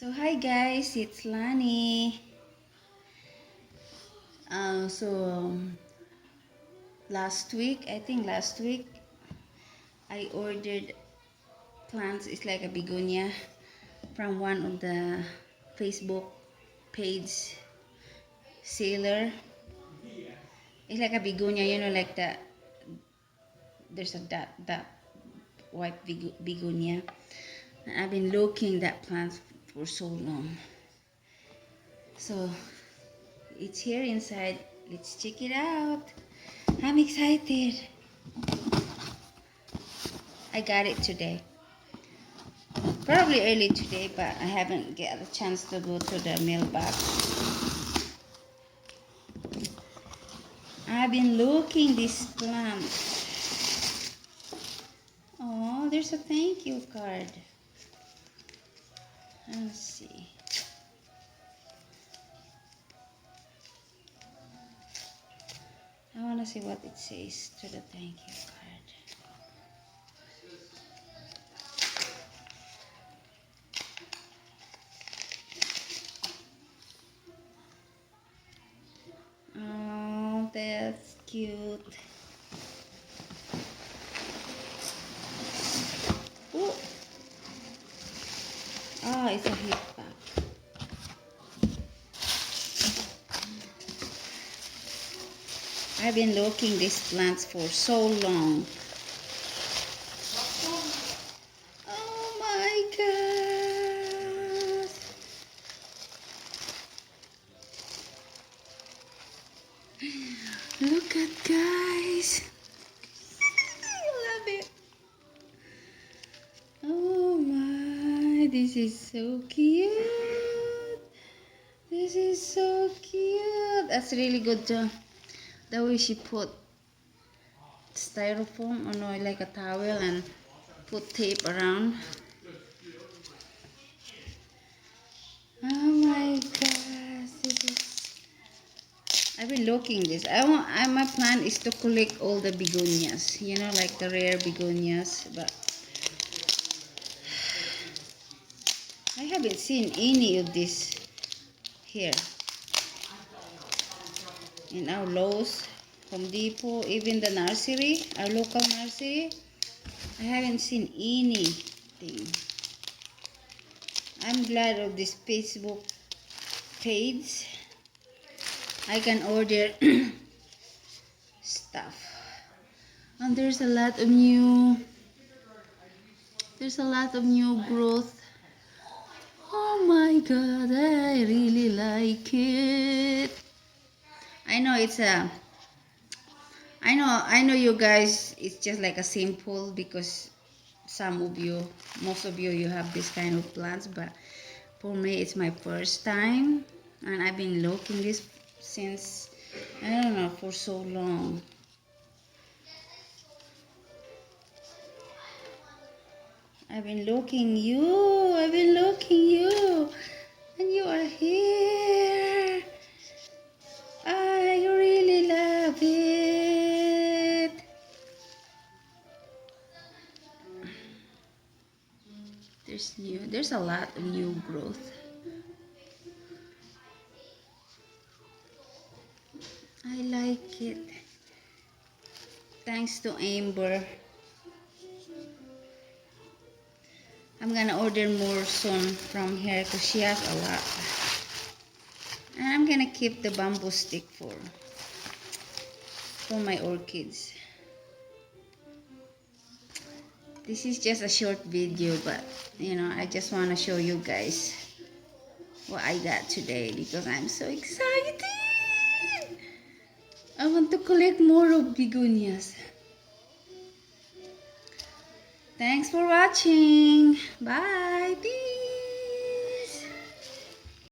So hi guys, it's Lani. Last week, I ordered plants. It's like a begonia from one of the Facebook page seller. It's like a begonia, like there's a that white begonia. And I've been looking that plant for so long. So it's here inside. Let's check it out. I'm excited. I got it today. Probably early today, but I haven't get a chance to go to the mailbox. I've been looking this plant. Oh, there's a thank you card. Let's see. I want to see what it says to the thank you card. Oh, that's cute. Oh, it's a hip pack. I've been looking these plants for so long. Oh my God. Look at guys. I love it. Oh my, this is so cute. This is so cute. That's really good job. The way she put styrofoam or no, like a towel and put tape around. Oh my gosh, I've been looking this. My plan is to collect all the begonias, like the rare begonias, but I haven't seen any of this here in our Lowe's, Home Depot, even the nursery, our local nursery. I haven't seen anything. I'm glad of this Facebook page. I can order stuff. And there's a lot of new growth. Oh my God, I really like it. I know I know you guys, it's just like a simple because most of you have this kind of plants, but for me it's my first time and I've been looking this since, I don't know, for so long. I've been looking you, and you are here. I really love it. There's a lot of new growth. I like it. Thanks to Amber. I'm gonna order more soon from her because she has a lot. And I'm gonna keep the bamboo stick for my orchids. This is just a short video, but I just want to show you guys what I got today because I'm so excited. I want to collect more of begonias. Thanks for watching. Bye. Peace.